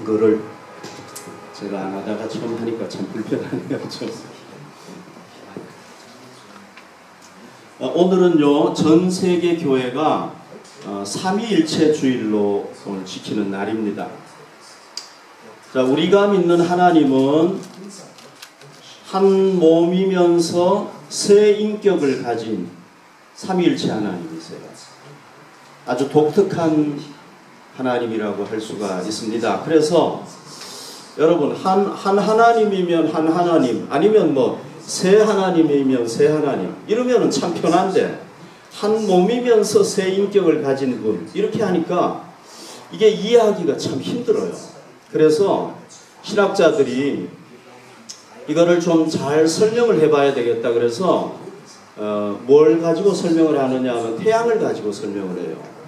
그거를 제가 안 하다가 처음 하니까 참 불편하네요. 오늘은요, 전 세계 교회가 삼위일체 주일로 오늘 지키는 날입니다. 자, 우리가 믿는 하나님은 한 몸이면서 세 인격을 가진 삼위일체 하나님이세요. 아주 독특한 하나님이라고 할 수가 있습니다. 그래서 여러분, 한 하나님이면 한 하나님, 아니면 세 하나님이면 세 하나님, 이러면 참 편한데, 한 몸이면서 세 인격을 가진 분, 이렇게 하니까 이게 이해하기가 참 힘들어요. 그래서 신학자들이 이거를 좀 잘 설명을 해봐야 되겠다. 그래서 뭘 가지고 설명을 하느냐 하면 태양을 가지고 설명을 해요.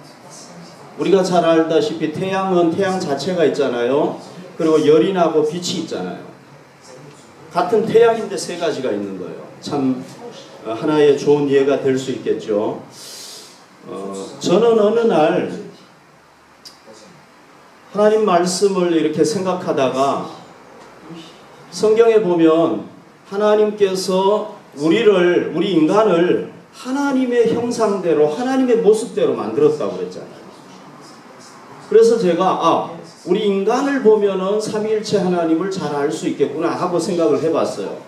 우리가 잘 알다시피 태양은 태양 자체가 있잖아요. 그리고 열이 나고 빛이 있잖아요. 같은 태양인데 세 가지가 있는 거예요. 참 하나의 좋은 이해가 될 수 있겠죠. 저는 어느 날 하나님 말씀을 이렇게 생각하다가 성경에 보면 하나님께서 우리 인간을 하나님의 형상대로, 하나님의 모습대로 만들었다고 그랬잖아요. 그래서 제가 우리 인간을 보면은 삼위일체 하나님을 잘 알 수 있겠구나 하고 생각을 해봤어요.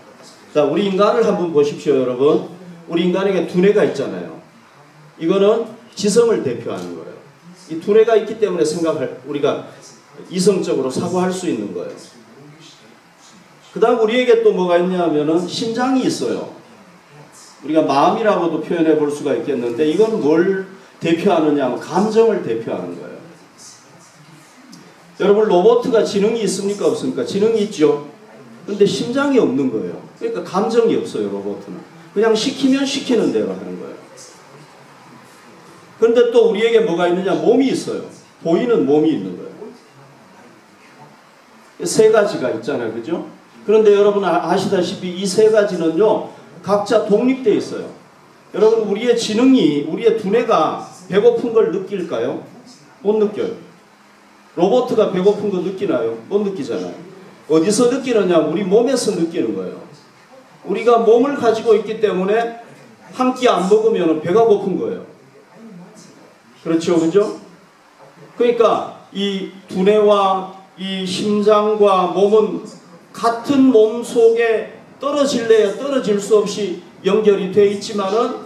자, 우리 인간을 한번 보십시오, 여러분. 우리 인간에게 두뇌가 있잖아요. 이거는 지성을 대표하는 거예요. 이 두뇌가 있기 때문에 우리가 이성적으로 사고할 수 있는 거예요. 그 다음 우리에게 또 뭐가 있냐면은 심장이 있어요. 우리가 마음이라고도 표현해 볼 수가 있겠는데, 이건 뭘 대표하느냐 하면 감정을 대표하는 거예요. 여러분, 로봇가 지능이 있습니까? 없습니까? 지능이 있죠. 근데 심장이 없는 거예요. 그러니까 감정이 없어요, 로봇은. 그냥 시키면 시키는 대로 하는 거예요. 그런데 또 우리에게 뭐가 있느냐? 몸이 있어요. 보이는 몸이 있는 거예요. 세 가지가 있잖아요. 그죠? 그런데 여러분 아시다시피 이 세 가지는요, 각자 독립되어 있어요. 여러분, 우리의 지능이, 우리의 두뇌가 배고픈 걸 느낄까요? 못 느껴요. 로봇가 배고픈 거 느끼나요? 못 느끼잖아요. 어디서 느끼느냐? 우리 몸에서 느끼는 거예요. 우리가 몸을 가지고 있기 때문에 한 끼 안 먹으면 배가 고픈 거예요. 그렇죠, 그죠? 그러니까 이 두뇌와 이 심장과 몸은 같은 몸 속에 떨어질래야 떨어질 수 없이 연결이 되어 있지만은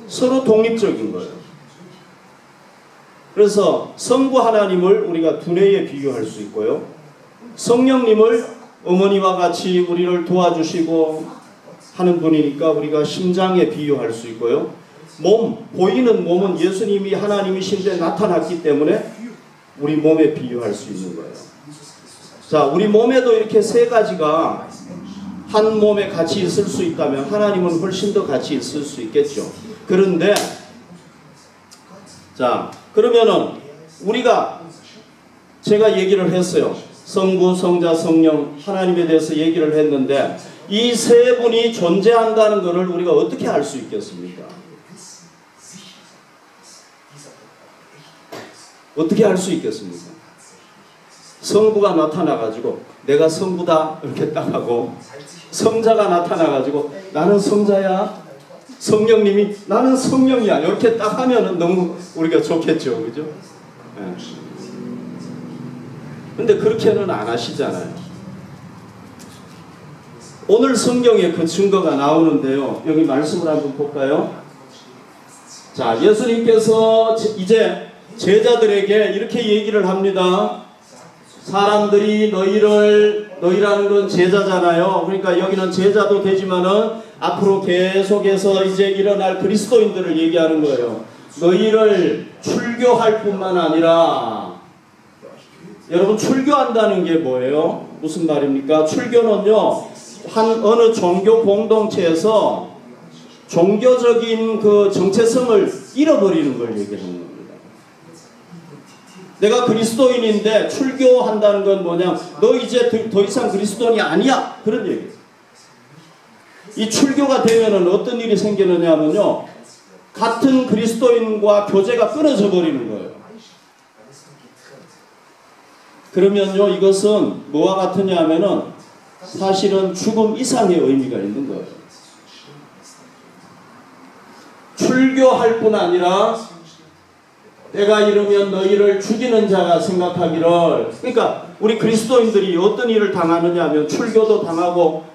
서로 독립적인 거예요. 그래서 성부 하나님을 우리가 두뇌에 비교할 수 있고요. 성령님을 어머니와 같이 우리를 도와주시고 하는 분이니까 우리가 심장에 비유할 수 있고요. 보이는 몸은 예수님이 하나님이신데 나타났기 때문에 우리 몸에 비유할 수 있는 거예요. 자, 우리 몸에도 이렇게 세 가지가 한 몸에 같이 있을 수 있다면 하나님은 훨씬 더 같이 있을 수 있겠죠. 그런데 자, 그러면은 제가 얘기를 했어요. 성부, 성자, 성령, 하나님에 대해서 얘기를 했는데 이 세 분이 존재한다는 것을 우리가 어떻게 알 수 있겠습니까? 어떻게 알 수 있겠습니까? 성부가 나타나가지고 내가 성부다 이렇게 딱 하고, 성자가 나타나가지고 나는 성자야, 성령님이 나는 성령이야 이렇게 딱 하면은 너무 우리가 좋겠죠, 그죠? 네. 근데 그렇게는 안 하시잖아요. 오늘 성경에 그 증거가 나오는데요. 여기 말씀을 한번 볼까요? 자, 예수님께서 이제 제자들에게 이렇게 얘기를 합니다. 사람들이 너희라는 건 제자잖아요. 그러니까 여기는 제자도 되지만은 앞으로 계속해서 이제 일어날 그리스도인들을 얘기하는 거예요. 너희를 출교할 뿐만 아니라, 여러분, 출교한다는 게 뭐예요? 무슨 말입니까? 출교는요, 어느 종교 공동체에서 종교적인 그 정체성을 잃어버리는 걸 얘기하는 겁니다. 내가 그리스도인인데 출교한다는 건 뭐냐? 너 이제 더 이상 그리스도인이 아니야. 그런 얘기예요. 이 출교가 되면은 어떤 일이 생기느냐면요, 같은 그리스도인과 교제가 끊어져 버리는 거예요. 그러면요, 이것은 뭐와 같으냐 하면은 사실은 죽음 이상의 의미가 있는 거예요. 출교할 뿐 아니라 때가 이르면 너희를 죽이는 자가 생각하기를, 그러니까 우리 그리스도인들이 어떤 일을 당하느냐 하면 출교도 당하고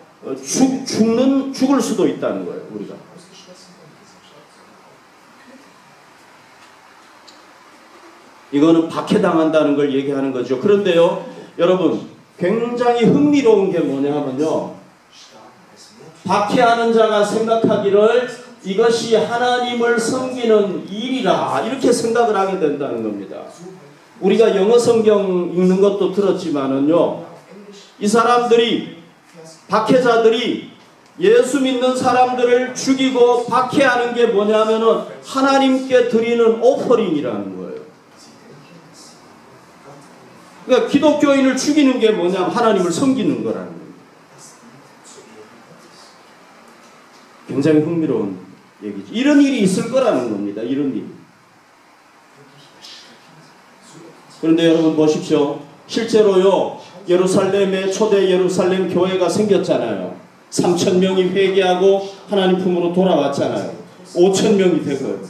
죽을 수도 있다는 거예요. 우리가 이거는 박해당한다는 걸 얘기하는 거죠. 그런데요, 여러분, 굉장히 흥미로운 게 뭐냐면요, 박해하는 자가 생각하기를 이것이 하나님을 섬기는 일이라 이렇게 생각을 하게 된다는 겁니다. 우리가 영어 성경 읽는 것도 들었지만은요, 이 사람들이, 박해자들이 예수 믿는 사람들을 죽이고 박해하는 게 뭐냐면은 하나님께 드리는 오퍼링이라는 거예요. 그러니까 기독교인을 죽이는 게 뭐냐면 하나님을 섬기는 거라는 거예요. 굉장히 흥미로운 얘기죠. 이런 일이 있을 거라는 겁니다. 이런 일이. 그런데 여러분 보십시오. 실제로요, 예루살렘에 초대 예루살렘 교회가 생겼잖아요. 3,000명이 회개하고 하나님 품으로 돌아왔잖아요. 5,000명이 되고요.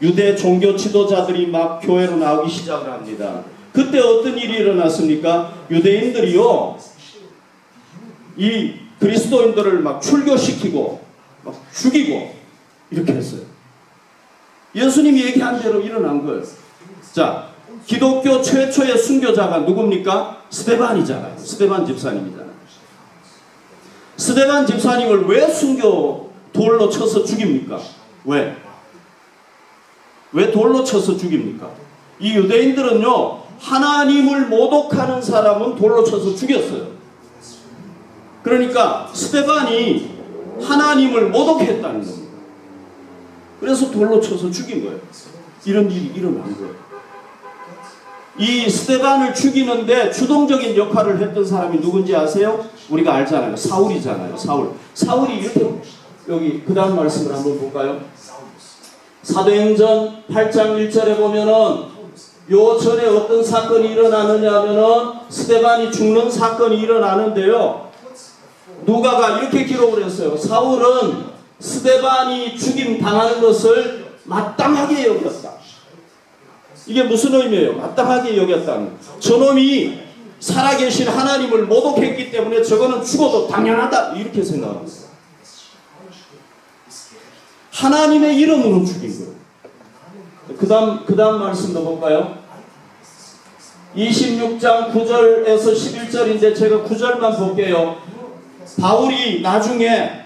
유대 종교 지도자들이 막 교회로 나오기 시작을 합니다. 그때 어떤 일이 일어났습니까? 유대인들이요, 이 그리스도인들을 막 출교시키고 막 죽이고 이렇게 했어요. 예수님이 얘기한 대로 일어난 거예요. 자, 기독교 최초의 순교자가 누굽니까? 스데반이잖아요. 스데반 집사님이잖아요. 스데반 집사님을 왜 돌로 쳐서 죽입니까? 왜 돌로 쳐서 죽입니까? 이 유대인들은요, 하나님을 모독하는 사람은 돌로 쳐서 죽였어요. 그러니까 스데반이 하나님을 모독했다는 겁니다. 그래서 돌로 쳐서 죽인 거예요. 이런 일이 일어난 거예요. 이 스데반을 죽이는데 주동적인 역할을 했던 사람이 누군지 아세요? 우리가 알잖아요. 사울이잖아요. 사울이 이렇게, 여기 그 다음 말씀을 한번 볼까요? 사도행전 8장 1절에 보면은 요 전에 어떤 사건이 일어나느냐 하면은 스데반이 죽는 사건이 일어나는데요, 누가가 이렇게 기록을 했어요. 사울은 스데반이 죽임 당하는 것을 마땅하게 여겼다. 이게 무슨 의미예요? 마땅하게 여겼다는 거예요. 저놈이 살아계신 하나님을 모독했기 때문에 저거는 죽어도 당연하다, 이렇게 생각합니다. 하나님의 이름으로 죽인 거예요. 그 다음 말씀도 볼까요? 26장 9절에서 11절인데 제가 9절만 볼게요. 사울이 나중에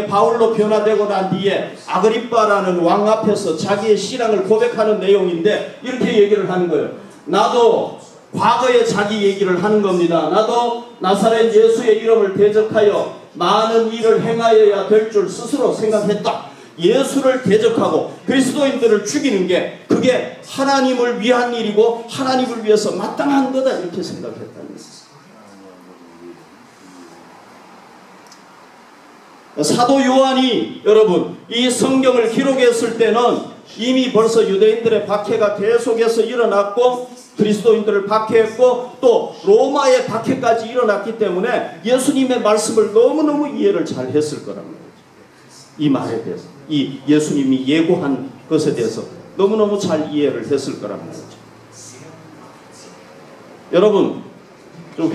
바울로 변화되고 난 뒤에 아그리빠라는 왕 앞에서 자기의 신앙을 고백하는 내용인데 이렇게 얘기를 하는 거예요. 나도 과거에 자기 얘기를 하는 겁니다. 나도 나사렛 예수의 이름을 대적하여 많은 일을 행하여야 될 줄 스스로 생각했다. 예수를 대적하고 그리스도인들을 죽이는 게 그게 하나님을 위한 일이고 하나님을 위해서 마땅한 거다, 이렇게 생각했다는 거예요. 사도 요한이 여러분 이 성경을 기록했을 때는 이미 벌써 유대인들의 박해가 계속해서 일어났고 그리스도인들을 박해했고 또 로마의 박해까지 일어났기 때문에 예수님의 말씀을 너무너무 이해를 잘 했을 거란 말이죠. 이 말에 대해서, 이 예수님이 예고한 것에 대해서 너무너무 잘 이해를 했을 거란 말이죠. 여러분, 좀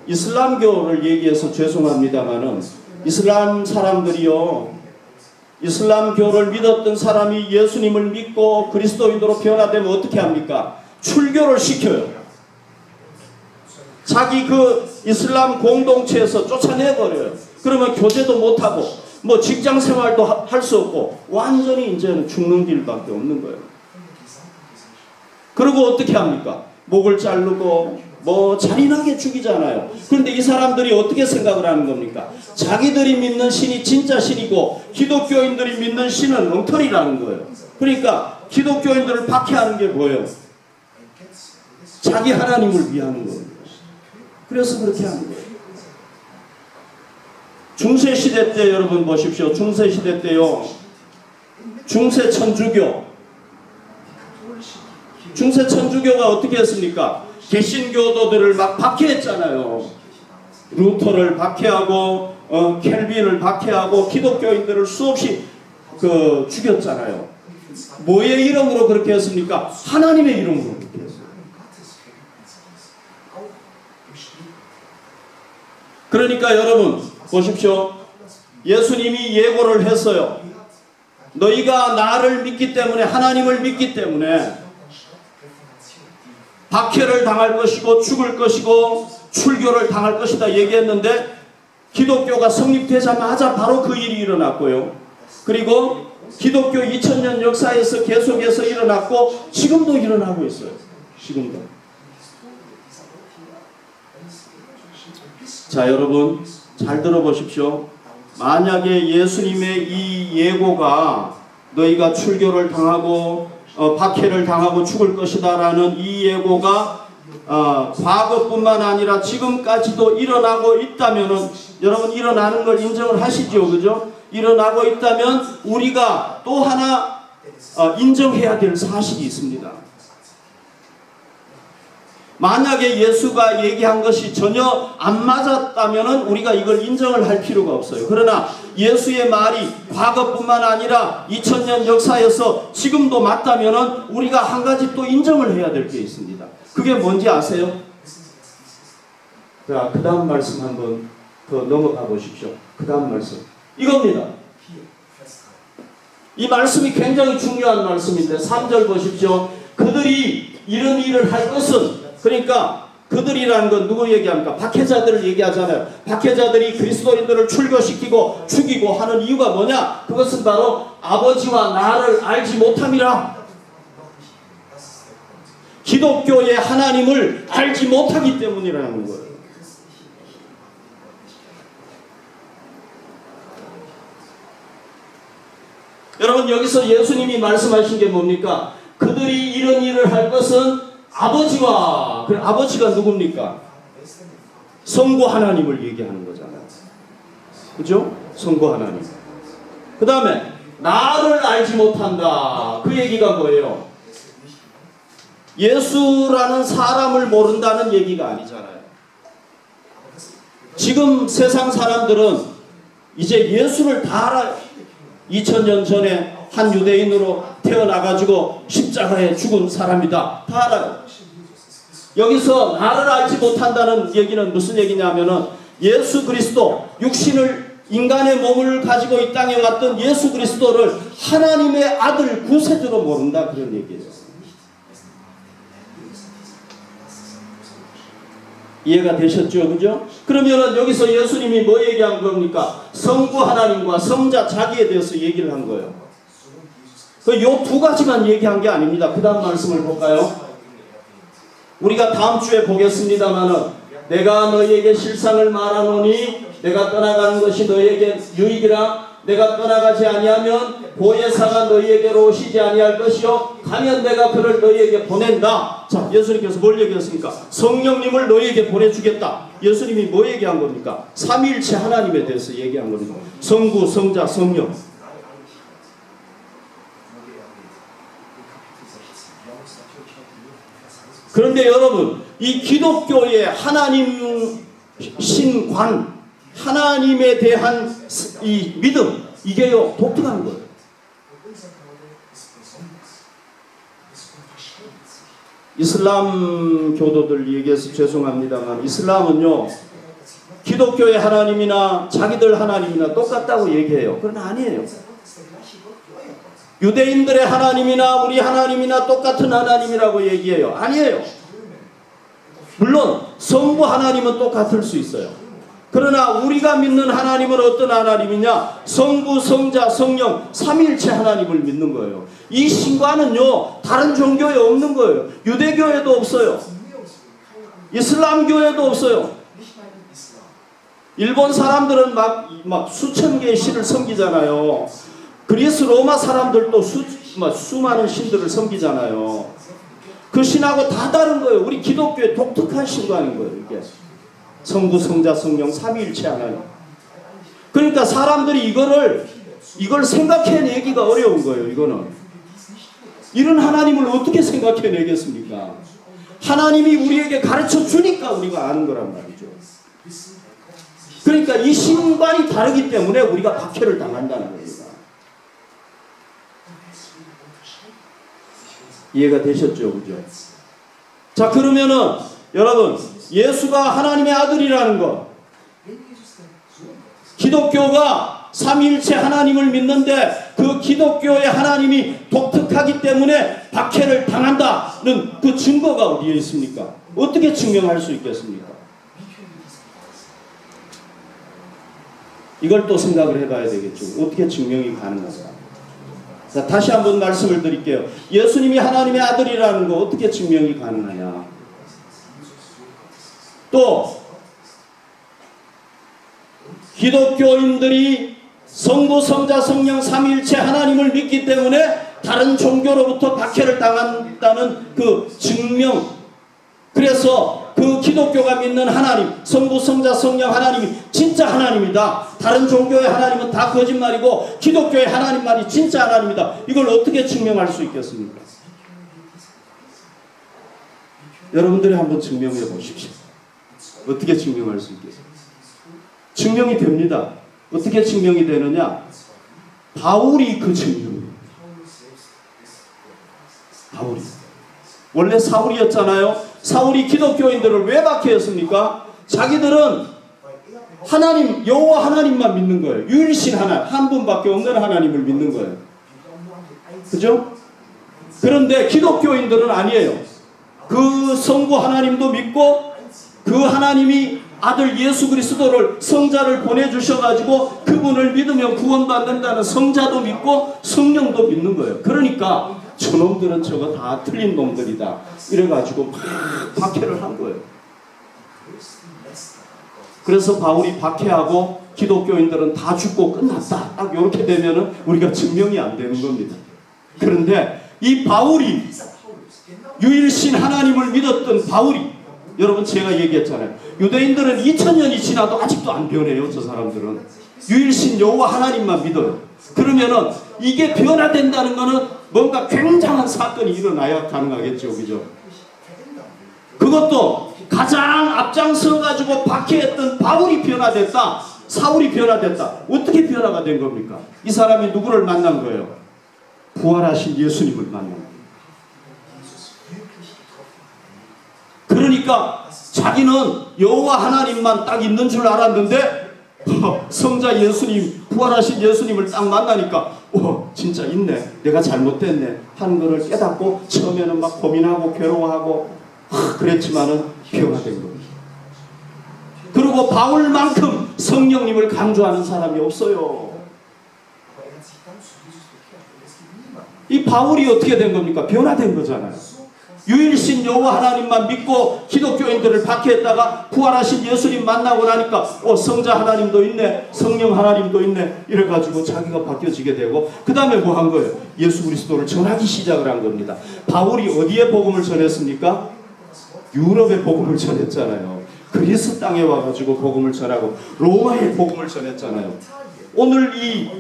이슬람교를 얘기해서 죄송합니다만은 이슬람 사람들이요, 이슬람교를 믿었던 사람이 예수님을 믿고 그리스도인으로 변화되면 어떻게 합니까? 출교를 시켜요. 자기 그 이슬람 공동체에서 쫓아내버려요. 그러면 교제도 못하고 뭐 직장 생활도 할 수 없고 완전히 이제는 죽는 길밖에 없는 거예요. 그리고 어떻게 합니까? 목을 자르고 뭐 잔인하게 죽이잖아요. 그런데 이 사람들이 어떻게 생각을 하는 겁니까? 자기들이 믿는 신이 진짜 신이고 기독교인들이 믿는 신은 엉터리라는 거예요. 그러니까 기독교인들을 박해하는 게 뭐예요? 자기 하나님을 위하는 거예요. 그래서 그렇게 하는 거예요. 중세시대 때 여러분 보십시오. 중세시대 때요, 중세 천주교, 중세 천주교가 어떻게 했습니까? 개신교도들을 막 박해했잖아요. 루터를 박해하고 켈빈을 박해하고 기독교인들을 수없이 죽였잖아요. 뭐의 이름으로 그렇게 했습니까? 하나님의 이름으로 그렇게 했어요. 그러니까 여러분 보십시오. 예수님이 예고를 했어요. 너희가 나를 믿기 때문에, 하나님을 믿기 때문에 박해를 당할 것이고 죽을 것이고 출교를 당할 것이다 얘기했는데, 기독교가 성립되자마자 바로 그 일이 일어났고요. 그리고 기독교 2000년 역사에서 계속해서 일어났고 지금도 일어나고 있어요. 지금도. 자, 여러분 잘 들어보십시오. 만약에 예수님의 이 예고가 너희가 출교를 당하고 박해를 당하고 죽을 것이다 라는 이 예고가 과거뿐만 아니라 지금까지도 일어나고 있다면은, 여러분 일어나는 걸 인정을 하시죠, 그죠? 일어나고 있다면 우리가 또 하나 인정해야 될 사실이 있습니다. 만약에 예수가 얘기한 것이 전혀 안 맞았다면 우리가 이걸 인정을 할 필요가 없어요. 그러나 예수의 말이 과거뿐만 아니라 2000년 역사에서 지금도 맞다면 우리가 한 가지 또 인정을 해야 될 게 있습니다. 그게 뭔지 아세요? 자, 그 다음 말씀 한번 더 넘어가 보십시오. 그 다음 말씀 이겁니다. 이 말씀이 굉장히 중요한 말씀인데 3절 보십시오. 그들이 이런 일을 할 것은, 그러니까 그들이라는 건 누구 얘기합니까? 박해자들을 얘기하잖아요. 박해자들이 그리스도인들을 출교시키고 죽이고 하는 이유가 뭐냐? 그것은 바로 아버지와 나를 알지 못함이라. 기독교의 하나님을 알지 못하기 때문이라는 거예요. 여러분 여기서 예수님이 말씀하신 게 뭡니까? 그들이 이런 일을 할 것은 아버지와, 그 아버지가 누굽니까? 성부 하나님을 얘기하는 거잖아요. 그죠? 성부 하나님. 그 다음에 나를 알지 못한다. 그 얘기가 뭐예요? 예수라는 사람을 모른다는 얘기가 아니잖아요. 지금 세상 사람들은 이제 예수를 다 알아요. 2000년 전에 한 유대인으로 태어나가지고 십자가에 죽은 사람이다. 다 알아요. 여기서 나를 알지 못한다는 얘기는 무슨 얘기냐면은 예수 그리스도, 육신을, 인간의 몸을 가지고 이 땅에 왔던 예수 그리스도를 하나님의 아들 구세주로 모른다, 그런 얘기예요. 이해가 되셨죠? 그죠? 그러면은 여기서 예수님이 뭐 얘기한 겁니까? 성부 하나님과 성자 자기에 대해서 얘기를 한 거예요. 요 두 가지만 얘기한 게 아닙니다. 그 다음 말씀을 볼까요? 우리가 다음 주에 보겠습니다만은, 내가 너희에게 실상을 말하노니 내가 떠나가는 것이 너희에게 유익이라. 내가 떠나가지 아니하면 보혜사가 너희에게로 오시지 아니할 것이요 가면 내가 그를 너희에게 보낸다. 자, 예수님께서 뭘 얘기했습니까? 성령님을 너희에게 보내주겠다. 예수님이 뭐 얘기한 겁니까? 삼위일체 하나님에 대해서 얘기한 겁니다. 성부, 성자, 성령. 그런데 여러분, 이 기독교의 하나님 신관, 하나님에 대한 이 믿음, 이게요 독특한 거예요. 이슬람 교도들 얘기해서 죄송합니다만, 이슬람은요 기독교의 하나님이나 자기들 하나님이나 똑같다고 얘기해요. 그러나 아니에요. 유대인들의 하나님이나 우리 하나님이나 똑같은 하나님이라고 얘기해요. 아니에요. 물론 성부 하나님은 똑같을 수 있어요. 그러나 우리가 믿는 하나님은 어떤 하나님이냐? 성부, 성자, 성령 삼위일체 하나님을 믿는 거예요. 이 신과는요 다른 종교에 없는 거예요. 유대교에도 없어요. 이슬람교에도 없어요. 일본 사람들은 막 수천 개의 신을 섬기잖아요. 그리스 로마 사람들도 수많은 신들을 섬기잖아요. 그 신하고 다 다른 거예요. 우리 기독교의 독특한 신과인 거예요. 이게 성부, 성자, 성령 삼위일체 하나님. 그러니까 사람들이 이걸 생각해내기가 어려운 거예요. 이거는 이런 하나님을 어떻게 생각해내겠습니까? 하나님이 우리에게 가르쳐 주니까 우리가 아는 거란 말이죠. 그러니까 이 신관이 다르기 때문에 우리가 박해를 당한다는 겁니다. 이해가 되셨죠? 그죠? 자, 그러면은 여러분, 예수가 하나님의 아들이라는 것, 기독교가 삼위일체 하나님을 믿는데 그 기독교의 하나님이 독특하기 때문에 박해를 당한다는 그 증거가 어디에 있습니까? 어떻게 증명할 수 있겠습니까? 이걸 또 생각을 해봐야 되겠죠. 어떻게 증명이 가능할까? 자, 다시 한번 말씀을 드릴게요. 예수님이 하나님의 아들이라는 거 어떻게 증명이 가능하냐? 또 기독교인들이 성부, 성자, 성령 삼위일체 하나님을 믿기 때문에 다른 종교로부터 박해를 당한다는 그 증명. 그래서 그 기독교가 믿는 하나님, 성부, 성자, 성령 하나님이 진짜 하나님이다. 다른 종교의 하나님은 다 거짓말이고 기독교의 하나님만이 진짜 하나님이다. 이걸 어떻게 증명할 수 있겠습니까? 여러분들이 한번 증명해 보십시오. 어떻게 증명할 수 있겠습니까? 증명이 됩니다. 어떻게 증명이 되느냐? 바울이 그 증명입니다. 바울이. 원래 사울이었잖아요. 사울이 기독교인들을 왜 박해했습니까? 자기들은 하나님, 여호와 하나님만 믿는 거예요. 유일신 하나님, 한 분밖에 없는 하나님을 믿는 거예요. 그죠? 그런데 기독교인들은 아니에요. 그 성부 하나님도 믿고 그 하나님이 아들 예수 그리스도를 성자를 보내주셔가지고 그분을 믿으면 구원받는다는 성자도 믿고 성령도 믿는 거예요. 그러니까 저놈들은 저거 다 틀린 놈들이다. 이래가지고 막 박해를 한 거예요. 그래서 바울이 박해하고 기독교인들은 다 죽고 끝났다. 딱 이렇게 되면은 우리가 증명이 안 되는 겁니다. 그런데 이 바울이 유일신 하나님을 믿었던 바울이, 여러분 제가 얘기했잖아요. 유대인들은 2000년이 지나도 아직도 안 변해요. 저 사람들은 유일신 여호와 하나님만 믿어요. 그러면은 이게 변화된다는 거는 뭔가 굉장한 사건이 일어나야 가능하겠죠. 그죠? 그것도 가장 앞장서 가지고 박해했던 바울이 변화됐다. 사울이 변화됐다. 어떻게 변화가 된 겁니까? 이 사람이 누구를 만난 거예요? 부활하신 예수님을 만난 거예요. 그러니까 자기는 여호와 하나님만 딱 있는 줄 알았는데 성자 예수님, 부활하신 예수님을 딱 만나니까 진짜 있네, 내가 잘못됐네 하는 것을 깨닫고 처음에는 막 고민하고 괴로워하고 그랬지만은 변화된 겁니다. 그리고 바울만큼 성령님을 강조하는 사람이 없어요. 이 바울이 어떻게 된 겁니까? 변화된 거잖아요. 유일신 여호와 하나님만 믿고 기독교인들을 박해했다가 부활하신 예수님 만나고 나니까 성자 하나님도 있네, 성령 하나님도 있네, 이래가지고 자기가 바뀌어지게 되고 그 다음에 뭐 한 거예요? 예수 그리스도를 전하기 시작을 한 겁니다. 바울이 어디에 복음을 전했습니까? 유럽에 복음을 전했잖아요. 그리스 땅에 와가지고 복음을 전하고 로마에 복음을 전했잖아요. 오늘 이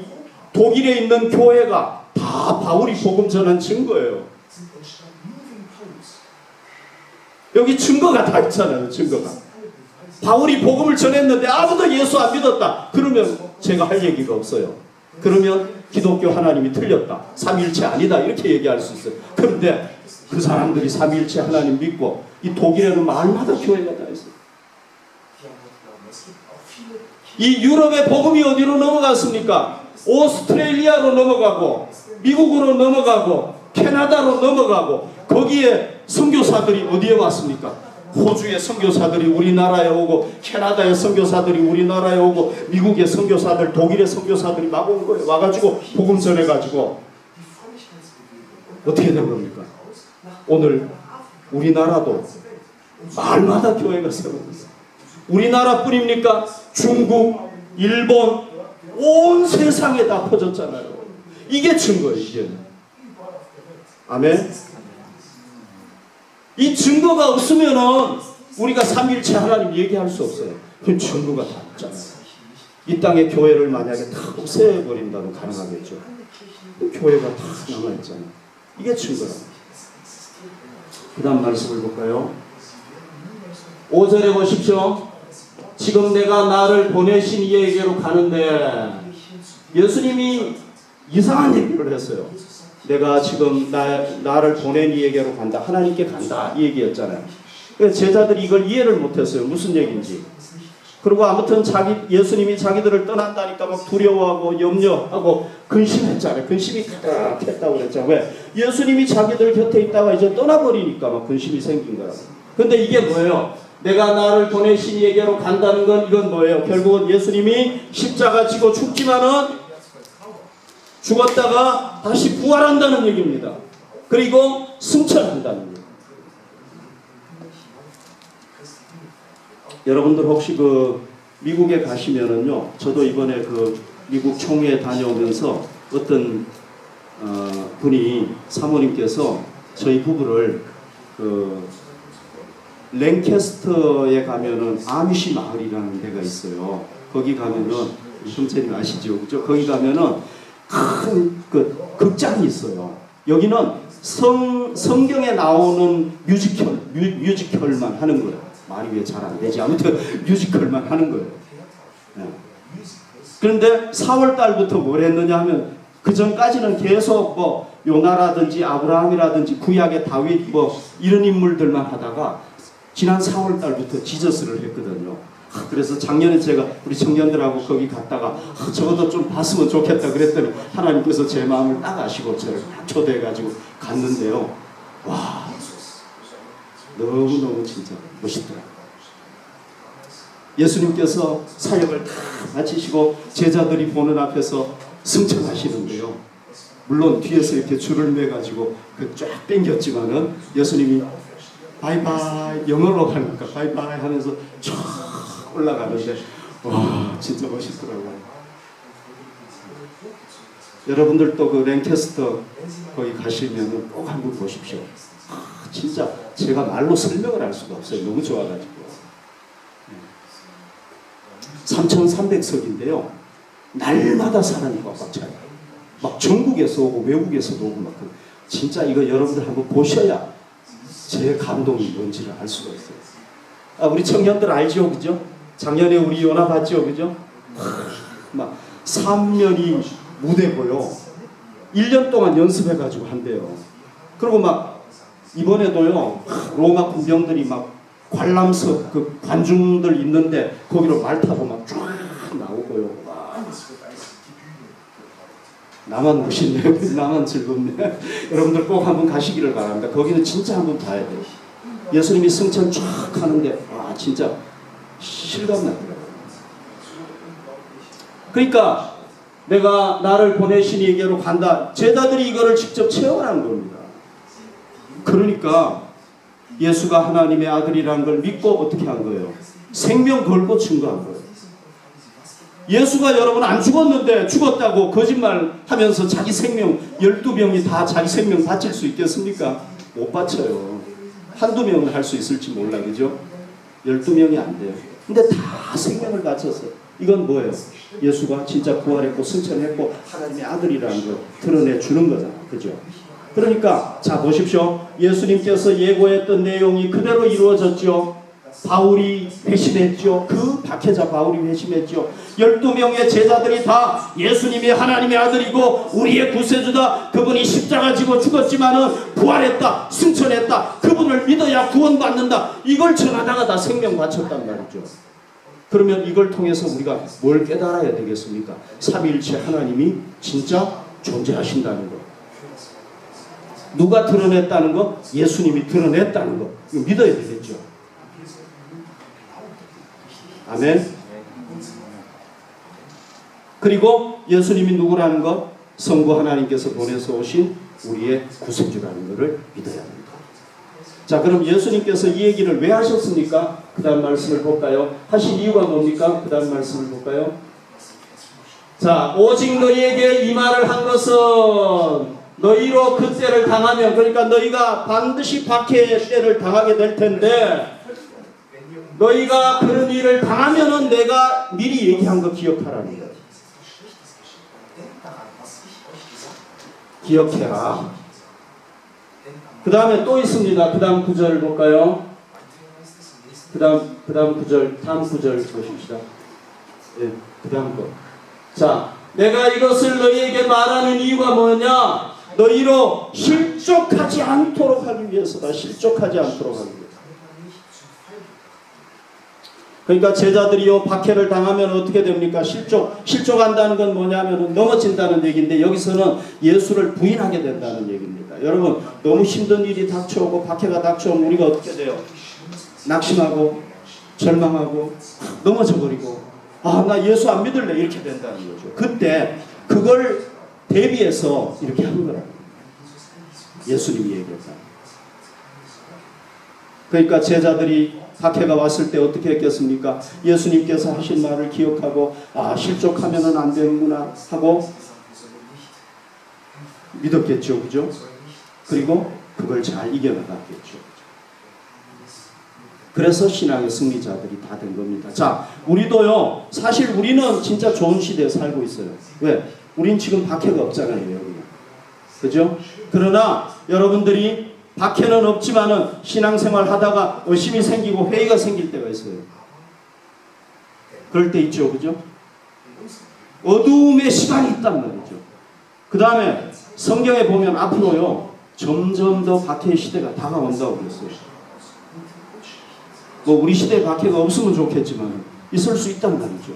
독일에 있는 교회가 다 바울이 복음 전한 증거예요. 여기 증거가 다 있잖아요. 증거가. 바울이 복음을 전했는데 아무도 예수 안 믿었다. 그러면 제가 할 얘기가 없어요. 그러면 기독교 하나님이 틀렸다. 삼위일체 아니다. 이렇게 얘기할 수 있어요. 그런데 그 사람들이 삼위일체 하나님 믿고 이 독일에는 마을마다 교회가 다 있어요. 이 유럽의 복음이 어디로 넘어갔습니까? 오스트레일리아로 넘어가고 미국으로 넘어가고 캐나다로 넘어가고 거기에 선교사들이 어디에 왔습니까? 호주의 선교사들이 우리나라에 오고 캐나다의 선교사들이 우리나라에 오고 미국의 선교사들, 독일의 선교사들이 막 온 거예요. 와가지고 복음 전해가지고 어떻게 된 겁니까? 오늘 우리나라도 마을마다 교회가 세워졌어요. 우리나라뿐입니까? 중국, 일본, 온 세상에 다 퍼졌잖아요. 이게 증거예요. 이게. 아멘. 이 증거가 없으면은 우리가 삼위일체 하나님 얘기할 수 없어요. 그 증거가 다 있잖아요. 이 땅의 교회를 만약에 다 없애버린다면 가능하겠죠. 교회가 다 남아있잖아요. 이게 증거랍니다. 그 다음 말씀을 볼까요? 5절에 보십시오. 지금 내가 나를 보내신 이에게로 가는데, 예수님이 이상한 얘기를 했어요. 내가 지금 나를 보낸 이에게로 간다. 하나님께 간다. 이 얘기였잖아요. 그래서 제자들이 이걸 이해를 못했어요. 무슨 얘기인지. 그리고 아무튼 예수님이 자기들을 떠난다니까 막 두려워하고 염려하고 근심했잖아요. 근심이 가득했다고 그랬잖아요. 왜? 예수님이 자기들 곁에 있다가 이제 떠나버리니까 막 근심이 생긴 거라고. 근데 이게 뭐예요? 내가 나를 보내신 이에게로 간다는 건 이건 뭐예요? 결국은 예수님이 십자가 지고 죽지만은 죽었다가 다시 부활한다는 얘기입니다. 그리고 승천한다는 얘기입니다. 여러분들 혹시 미국에 가시면은요, 저도 이번에 미국 총회 다녀오면서 어떤 분이 사모님께서 저희 부부를 랭캐스터에 가면은 아미시 마을이라는 데가 있어요. 거기 가면은 형제님 아시죠? 그죠? 거기 가면은 큰 극장이 있어요. 여기는 성경에 나오는 뮤지컬만 하는 거예요. 말이 왜 잘 안 되지? 아무튼 뮤지컬만 하는 거예요. 네. 그런데 4월 달부터 뭘 했느냐 하면 그 전까지는 계속 요나라든지 아브라함이라든지 구약의 다윗 이런 인물들만 하다가 지난 4월 달부터 지저스를 했거든요. 그래서 작년에 제가 우리 청년들하고 거기 갔다가 적어도 좀 봤으면 좋겠다 그랬더니 하나님께서 제 마음을 딱 아시고 저를 초대해가지고 갔는데요. 와, 너무너무 진짜 멋있더라고요. 예수님께서 사역을 다 마치시고 제자들이 보는 앞에서 승천하시는데요. 물론 뒤에서 이렇게 줄을 매가지고 쫙 당겼지만은 예수님이 바이바이, 영어로 하니까 바이바이 하면서 쫙 올라가는데 와, 진짜 멋있더라고요. 여러분들도 랭캐스터 거기 가시면 꼭 한번 보십시오. 진짜 제가 말로 설명을 할 수가 없어요. 너무 좋아가지고. 3,300석인데요. 날마다 사람이 꽉꽉 차요. 막 전국에서 오고 외국에서도 오고 막 진짜 이거 여러분들 한번 보셔야 제 감동이 뭔지를 알 수가 있어요. 우리 청년들 알죠, 그죠? 작년에 우리 연합 봤죠, 그죠? 막 3년이 무대고요. 1년 동안 연습해가지고 한대요. 그리고 막 이번에도요, 로마 군병들이 막 관람석 관중들 있는데 거기로 말 타고 막 쫙 나오고요. 나만 멋있네, 나만 즐겁네. 여러분들 꼭 한번 가시기를 바랍니다. 거기는 진짜 한번 봐야 돼요. 예수님이 승천 쫙 하는데 와, 진짜 실감나더라고요. 그러니까 내가 나를 보내신 이에게로 간다. 제자들이 이거를 직접 체험한 겁니다. 그러니까 예수가 하나님의 아들이라는 걸 믿고 어떻게 한 거예요? 생명 걸고 증거한 거예요. 예수가 여러분 안 죽었는데 죽었다고 거짓말 하면서 자기 생명 12명이 다 자기 생명 바칠 수 있겠습니까? 못 바쳐요. 한두 명은 할 수 있을지 몰라, 그죠? 12명이 안 돼요. 근데 다 생명을 바쳤어요. 이건 뭐예요? 예수가 진짜 부활했고 승천했고 하나님의 아들이라는 걸 드러내 주는 거잖아, 그죠? 그러니까 자 보십시오. 예수님께서 예고했던 내용이 그대로 이루어졌죠. 바울이 회심했죠. 그 박해자 바울이 회심했죠. 12명의 제자들이 다 예수님이 하나님의 아들이고 우리의 구세주다. 그분이 십자가 지고 죽었지만은 부활했다. 승천했다. 그분을 믿어야 구원받는다. 이걸 전하다가 다 생명 바쳤단 말이죠. 그러면 이걸 통해서 우리가 뭘 깨달아야 되겠습니까? 삼위일체 하나님이 진짜 존재하신다는 것. 누가 드러냈다는 것? 예수님이 드러냈다는 것. 이거 믿어야 되겠죠. 아멘. 그리고 예수님이 누구라는 것? 성부 하나님께서 보내서 오신 우리의 구세주라는 것을 믿어야 합니다. 자, 그럼 예수님께서 이 얘기를 왜 하셨습니까? 그 다음 말씀을 볼까요? 하신 이유가 뭡니까? 그 다음 말씀을 볼까요? 자, 오직 너희에게 이 말을 한 것은 너희로 그 때를 당하면, 그러니까 너희가 반드시 박해의 때를 당하게 될 텐데, 너희가 그런 일을 당하면은 내가 미리 얘기한 거 기억하라는 거예요. 기억해라. 그 다음에 또 있습니다. 그 다음 구절 볼까요? 그 다음 구절, 다음 구절 보십시다. 예, 그 다음 거. 자, 내가 이것을 너희에게 말하는 이유가 뭐냐? 너희로 실족하지 않도록 하기 위해서다. 실족하지 않도록 하기 위해서. 그러니까 제자들이요, 박해를 당하면 어떻게 됩니까? 실족한다는 건 뭐냐면 넘어진다는 얘기인데, 여기서는 예수를 부인하게 된다는 얘기입니다. 여러분, 너무 힘든 일이 닥쳐오고 박해가 닥쳐오면 우리가 어떻게 돼요? 낙심하고 절망하고 넘어져 버리고, 아, 나 예수 안 믿을래, 이렇게 된다는 거죠. 그때 그걸 대비해서 이렇게 한 거라. 예수님이 얘기했다. 그러니까 제자들이 박해가 왔을 때 어떻게 했겠습니까? 예수님께서 하신 말을 기억하고, 아, 실족하면은 안 되는구나 하고 믿었겠죠. 그죠? 그리고 그걸 잘 이겨나갔겠죠. 그래서 신앙의 승리자들이 다 된 겁니다. 자, 우리도요, 사실 우리는 진짜 좋은 시대에 살고 있어요. 왜? 우린 지금 박해가 없잖아요, 여러분. 그죠? 그러나 여러분들이 박해는 없지만은 신앙생활 하다가 의심이 생기고 회의가 생길 때가 있어요. 그럴 때 있죠. 그죠? 어두움의 시간이 있단 말이죠. 그 다음에 성경에 보면 앞으로요, 점점 더 박해의 시대가 다가온다고 그랬어요. 뭐 우리 시대에 박해가 없으면 좋겠지만 있을 수 있단 말이죠.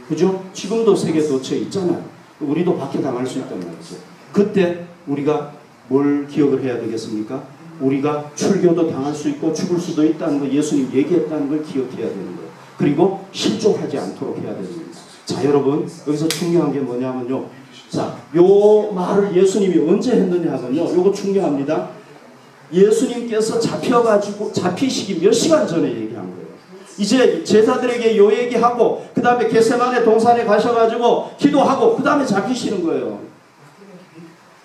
그죠? 지금도 세계 도처에 있잖아요. 우리도 박해 당할 수 있단 말이죠. 그때 우리가 뭘 기억을 해야 되겠습니까? 우리가 출교도 당할 수 있고 죽을 수도 있다는 거, 예수님 얘기했다는 걸 기억해야 되는 거예요. 그리고 실족하지 않도록 해야 되는 겁니다. 자, 여러분, 여기서 중요한 게 뭐냐면요, 자, 요 말을 예수님이 언제 했느냐 하면요, 요거 중요합니다. 예수님께서 잡히시기 몇 시간 전에 얘기한 거예요. 이제 제자들에게 요 얘기하고 그 다음에 겟세마네 동산에 가셔가지고 기도하고 그 다음에 잡히시는 거예요.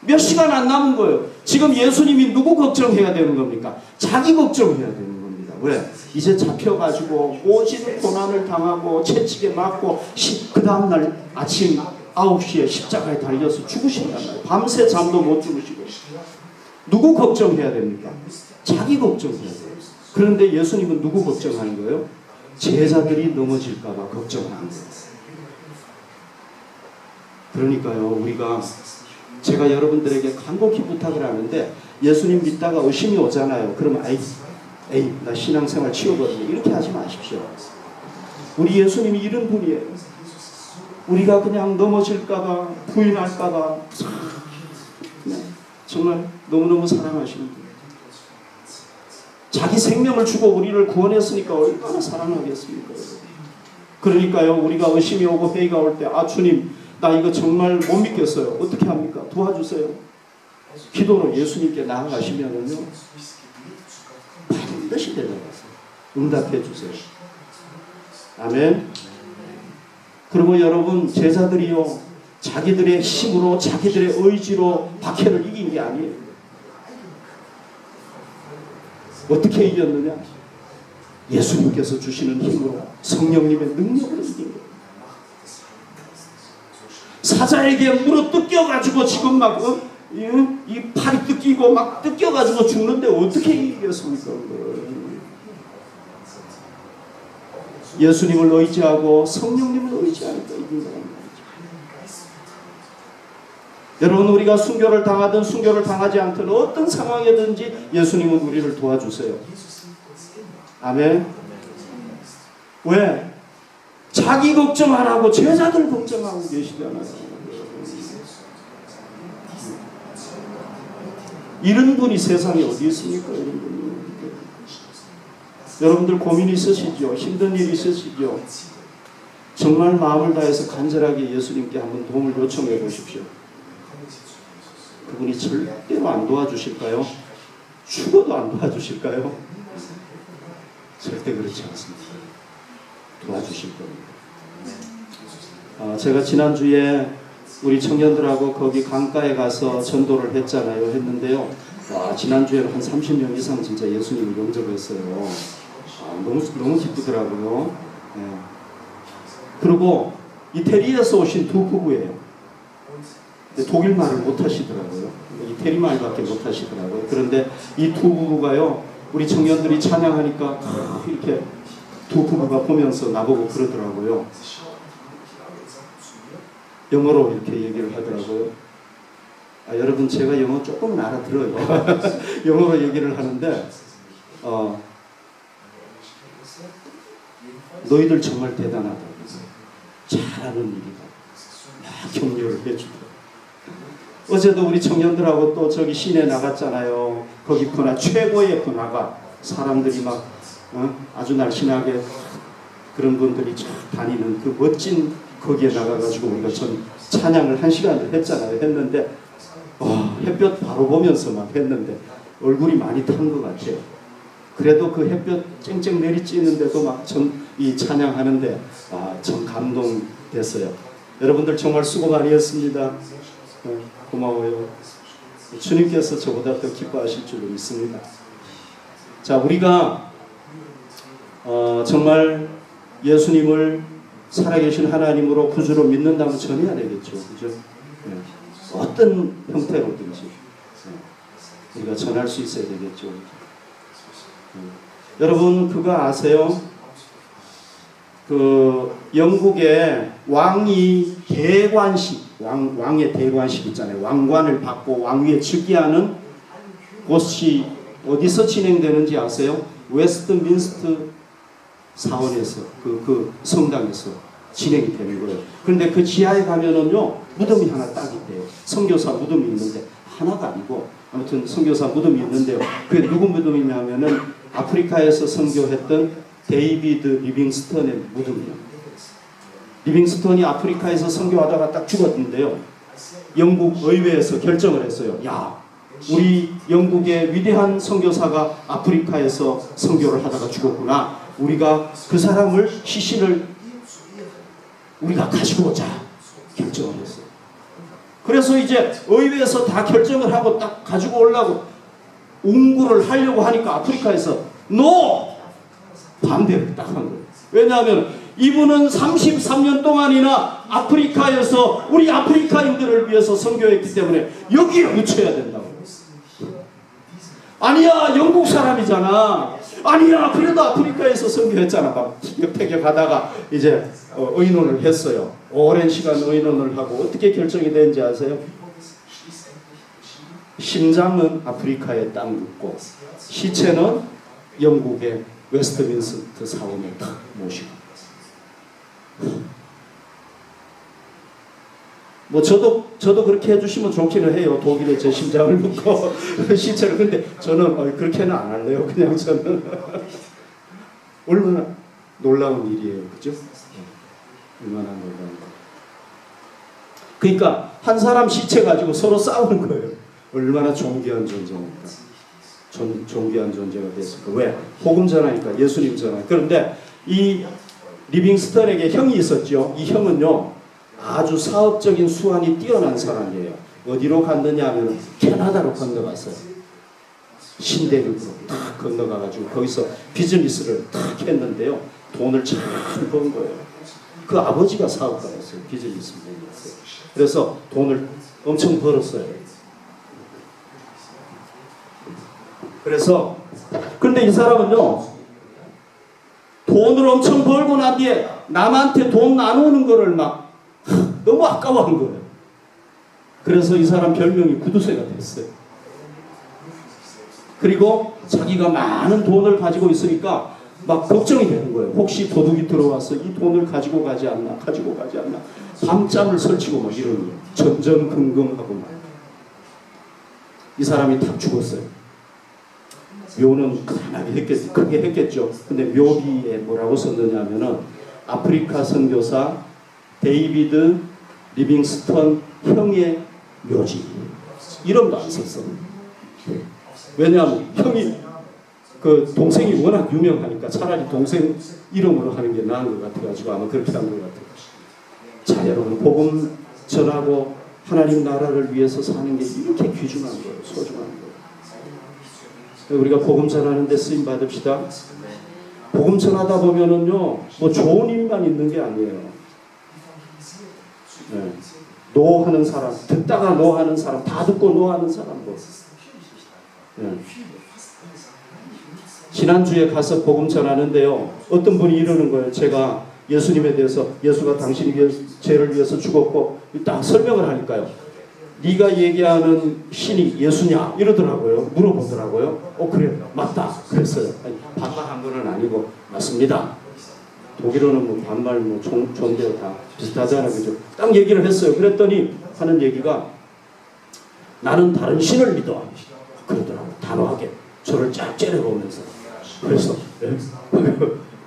몇 시간 안 남은 거예요. 지금 예수님이 누구 걱정해야 되는 겁니까? 자기 걱정해야 되는 겁니다. 왜? 이제 잡혀가지고 오직 고난을 당하고 채찍에 맞고 그 다음날 아침 9시에 십자가에 달려서 죽으신단 말이에요. 밤새 잠도 못 주무시고. 누구 걱정해야 됩니까? 자기 걱정해야 돼요. 그런데 예수님은 누구 걱정하는 거예요? 제자들이 넘어질까봐 걱정하는 거예요. 그러니까요, 우리가, 제가 여러분들에게 간곡히 부탁을 하는데, 예수님 믿다가 의심이 오잖아요. 그러면 에이, 나 신앙생활 치워버리네, 이렇게 하지 마십시오. 우리 예수님이 이런 분이에요. 우리가 그냥 넘어질까봐, 부인할까봐 정말 너무너무 사랑하시는 분. 자기 생명을 주고 우리를 구원했으니까 얼마나 사랑하겠습니까? 그러니까요, 우리가 의심이 오고 회의가 올 때, 아, 주님, 나 이거 정말 못 믿겠어요. 어떻게 합니까? 도와주세요. 기도로 예수님께 나아가시면은요, 반드시 대답하세요. 응답해 주세요. 아멘. 그리고 여러분, 제자들이요, 자기들의 힘으로, 자기들의 의지로 박해를 이긴 게 아니에요. 어떻게 이겼느냐? 예수님께서 주시는 힘으로, 성령님의 능력으로 이긴 거예요. 사자에게 물어 뜯겨가지고 지금 막 이 팔이 뜯기고 막 뜯겨가지고 죽는데 어떻게 이기겠습니까? 예수님을 의지하고 성령님을 의지하니까 이긴 거란 말이죠. 여러분, 우리가 순교를 당하든 순교를 당하지 않든 어떤 상황이든지 예수님은 우리를 도와주세요. 아멘. 왜? 자기 걱정 안 하고 제자들 걱정하고 계시잖아요. 이런 분이 세상에 어디 있습니까? 이런 분이. 여러분들 고민 있으시죠? 힘든 일 있으시죠? 정말 마음을 다해서 간절하게 예수님께 한번 도움을 요청해 보십시오. 그분이 절대로 안 도와주실까요? 죽어도 안 도와주실까요? 절대 그렇지 않습니다. 도와주실 겁니다. 제가 지난주에 우리 청년들하고 거기 강가에 가서 전도를 했는데요. 지난주에는 한 30명 이상 진짜 예수님을 영접했어요. 너무 기쁘더라고요. 네. 그리고 이태리에서 오신 두 부부예요. 근데 독일말을 못하시더라고요. 이태리말밖에 못하시더라고요. 그런데 이 두 부부가요, 우리 청년들이 찬양하니까 이렇게 두 부부가 보면서 나보고 그러더라고요. 영어로 이렇게 얘기를 하더라고요. 여러분, 제가 영어 조금은 알아들어요. 영어로 얘기를 하는데 너희들 정말 대단하다. 잘하는 일이다. 막 격려를 해주더라고요. 어제도 우리 청년들하고 또 저기 시내 나갔잖아요. 거기 분화, 최고의 분화가 사람들이 막 아주 날씬하게 그런 분들이 쫙 다니는 그 멋진 거기에 나가가지고 우리가 전 찬양을 1시간을 했잖아요. 했는데 햇볕 바로 보면서 막 했는데 얼굴이 많이 탄 것 같아요. 그래도 그 햇볕 쨍쨍 내리쬐는데도 막 이 찬양하는데 참 감동됐어요. 여러분들 정말 수고 많이 했습니다. 고마워요. 주님께서 저보다 더 기뻐하실 줄로 믿습니다. 자, 우리가 정말 예수님을 살아계신 하나님으로 구주로 믿는다면 전해야 되겠죠. 그죠? 네. 어떤 형태로든지 우리가 전할 수 있어야 되겠죠. 여러분 그거 아세요? 그 영국의 왕이 대관식, 왕의 대관식 있잖아요. 왕관을 받고 왕위에 즉위하는 곳이 어디서 진행되는지 아세요? 웨스트민스터 사원에서 그 성당에서 진행이 되는 거예요. 그런데 그 지하에 가면은요 무덤이 하나 딱 있대요. 선교사 무덤이 있는데 하나가 아니고 아무튼 선교사 무덤이 있는데요. 그게 누구 무덤이냐면은 아프리카에서 선교했던 데이비드 리빙스턴의 무덤이에요. 리빙스턴이 아프리카에서 선교하다가 딱 죽었는데요. 영국 의회에서 결정을 했어요. 야, 우리 영국의 위대한 선교사가 아프리카에서 선교를 하다가 죽었구나. 우리가 그 사람을 시신을 우리가 가지고 오자 결정을 했어요. 그래서 이제 의회에서 다 결정을 하고 딱 가지고 오려고 운구를 하려고 하니까 아프리카에서 NO! 반대를 딱 한 거예요. 왜냐하면 이분은 33년 동안이나 아프리카에서 우리 아프리카인들을 위해서 선교했기 때문에 여기에 붙여야 된다고. 아니야, 영국 사람이잖아. 아니야, 그래도 아프리카에서 선교했잖아. 막 티격태격하다가 이제 의논을 했어요. 오랜 시간 의논을 하고 어떻게 결정이 되는지 아세요? 심장은 아프리카에 딱 묻고 시체는 영국의 웨스트민스터 사원에 딱 모시고. 뭐 저도 그렇게 해주시면 좋기는 해요. 독일에 제 심장을 묻고 시체를. 근데 저는 그렇게는 안 할래요. 그냥 저는 얼마나 놀라운 일이에요, 그죠? 얼마나 놀라운 거. 그러니까 한 사람 시체 가지고 서로 싸우는 거예요. 얼마나 존귀한 존재입니까? 존귀한 존재가 됐을까? 왜? 복음 전하니까, 예수님 전하니까. 그런데 이 리빙스턴에게 형이 있었죠. 이 형은요 아주 사업적인 수완이 뛰어난 사람이에요. 어디로 갔느냐 하면 캐나다로 건너갔어요. 신대륙으로 탁 건너가가지고 거기서 비즈니스를 탁 했는데요. 돈을 잘 번 거예요. 그 아버지가 사업가였어요. 비즈니스맨이었어요. 그래서 돈을 엄청 벌었어요. 그래서 근데 이 사람은요 돈을 엄청 벌고 난 뒤에 남한테 돈 나누는 거를 막 너무 아까워한 거예요. 그래서 이 사람 별명이 구두쇠가 됐어요. 그리고 자기가 많은 돈을 가지고 있으니까 막 걱정이 되는 거예요. 혹시 도둑이 들어와서 이 돈을 가지고 가지 않나, 가지고 가지 않나. 밤잠을 설치고 막 이러는 거예요. 전전긍긍하고 막. 이 사람이 탁 죽었어요. 묘는 크게 했겠죠. 근데 묘비에 뭐라고 썼느냐 하면은 아프리카 선교사 데이비드 리빙스턴 형의 묘지. 이름도 안 썼어. 왜냐하면 형이 그 동생이 워낙 유명하니까 차라리 동생 이름으로 하는 게 나은 것 같아가지고 아마 그렇게 한 것 같아요. 자, 여러분 복음 전하고 하나님 나라를 위해서 사는 게 이렇게 귀중한 거예요. 소중한 거예요. 우리가 복음 전하는 데 쓰임 받읍시다. 복음 전하다 보면은요, 뭐 좋은 일만 있는 게 아니에요. 네. 노하는 사람, 듣다가 노하는 사람, 다 듣고 노하는 사람 뭐. 예. 지난주에 가서 복음 전하는데요. 어떤 분이 이러는 거예요. 제가 예수님에 대해서 예수가 당신이 죄를 위해서 죽었고 딱 설명을 하니까요. 네가 얘기하는 신이 예수냐? 이러더라고요. 물어보더라고요. 그래 맞다. 그랬어요. 아니, 반말한 거는 아니고 맞습니다. 독일어는 뭐 반말 뭐 존대어 다 비슷하잖아요. 그죠? 딱 얘기를 했어요. 그랬더니 하는 얘기가 나는 다른 신을 믿어. 그러더라고요. 단호하게 저를 쫙 째려보면서. 그래서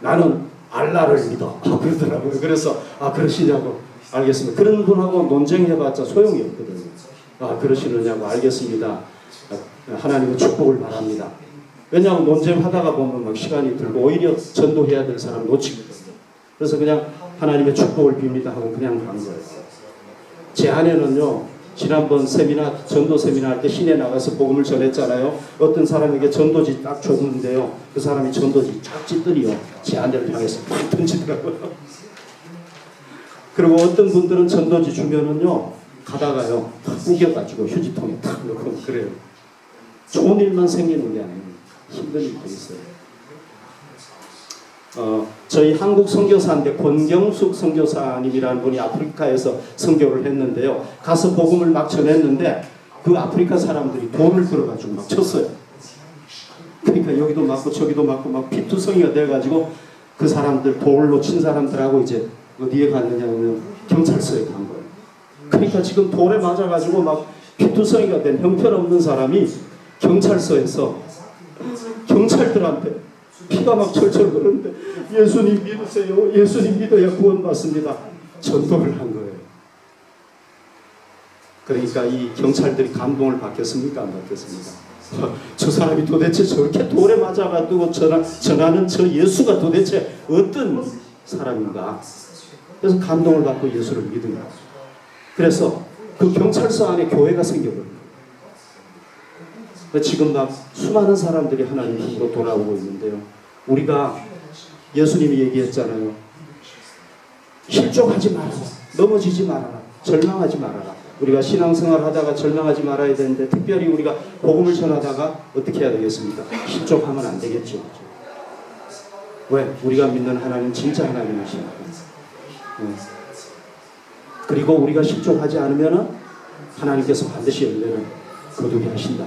나는 알라를 믿어. 그러더라고요. 그래서 그러시냐고. 알겠습니다. 그런 분하고 논쟁해봤자 소용이 없거든요. 그러시느냐고. 알겠습니다. 하나님의 축복을 바랍니다. 왜냐하면 논쟁하다가 보면 막 시간이 들고 오히려 전도해야 될 사람 놓치거든요. 그래서 그냥 하나님의 축복을 빕니다 하고 그냥 간 거예요. 제 아내는요, 지난번 세미나, 전도 세미나 할 때 시내 나가서 복음을 전했잖아요. 어떤 사람에게 전도지 딱 줬는데요. 그 사람이 전도지 쫙 찢더니요. 제 아내를 향해서 팍 던지더라고요. 그리고 어떤 분들은 전도지 주면은요, 가다가요, 우겨가지고 휴지통에 탁 넣고 그래요. 좋은 일만 생기는 게 아니에요. 힘든 일도 있어요. 저희 한국 선교사인데 권경숙 선교사님이라는 분이 아프리카에서 선교를 했는데요. 가서 복음을 막 전했는데 그 아프리카 사람들이 돌을 들어가지고 막 쳤어요. 그러니까 여기도 맞고 저기도 맞고 막 피투성이가 돼가지고 그 사람들 돌로 친 사람들하고 이제 어디에 갔느냐면 경찰서에 간 거예요. 그러니까 지금 돌에 맞아가지고 막 피투성이가 된 형편없는 사람이 경찰서에서 경찰들한테 피가 막 철철 흐르는데 예수님 믿으세요. 예수님 믿어야 구원받습니다. 전도를 한 거예요. 그러니까 이 경찰들이 감동을 받겠습니까? 안 받겠습니까? 저 사람이 도대체 저렇게 돌에 맞아가지고 전하는 저 예수가 도대체 어떤 사람인가? 그래서 감동을 받고 예수를 믿은 거예요. 그래서 그 경찰서 안에 교회가 생겨버린 거예요. 지금 막 수많은 사람들이 하나님 품으로 돌아오고 있는데요. 우리가 예수님이 얘기했잖아요. 실족하지 말아라. 넘어지지 말아라. 절망하지 말아라. 우리가 신앙생활 하다가 절망하지 말아야 되는데 특별히 우리가 복음을 전하다가 어떻게 해야 되겠습니까? 실족하면 안 되겠죠. 왜? 우리가 믿는 하나님 진짜 하나님이시니까. 그리고 우리가 실족하지 않으면 하나님께서 반드시 열매를 거두게 하신다.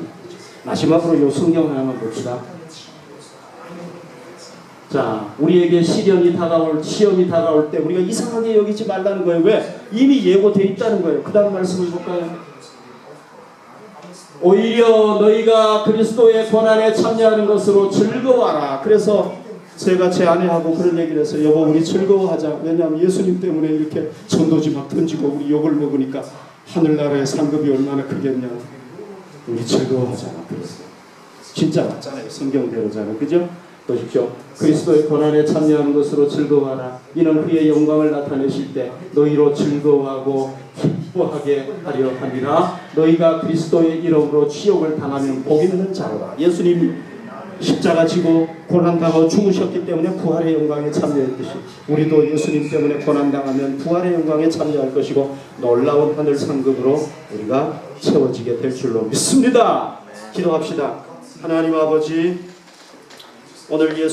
마지막으로 요 성경 하나만 봅시다. 자, 우리에게 시험이 다가올 때 우리가 이상하게 여기지 말라는 거예요. 왜? 이미 예고되어 있다는 거예요. 그 다음 말씀을 볼까요? 오히려 너희가 그리스도의 고난에 참여하는 것으로 즐거워하라. 그래서 제가 제 아내하고 그런 얘기를 했어요. 여보, 우리 즐거워하자. 왜냐하면 예수님 때문에 이렇게 전도지 막 던지고 우리 욕을 먹으니까 하늘나라의 상급이 얼마나 크겠냐. 우리 즐거워하잖아. 그래서 진짜 맞잖아요. 성경대로잖아요. 그죠? 보십시오. 그리스도의 고난에 참여하는 것으로 즐거워하라. 이는 그의 영광을 나타내실 때 너희로 즐거워하고 기뻐하게 하려 함이라. 너희가 그리스도의 이름으로 치욕을 당하면 복 있는 자로라. 예수님이 십자가 지고 고난당하고 죽으셨기 때문에 부활의 영광에 참여했듯이 우리도 예수님 때문에 고난당하면 부활의 영광에 참여할 것이고 놀라운 하늘 상급으로 우리가 채워지게 될 줄로 믿습니다. 기도합시다. 하나님 아버지, 오늘 예수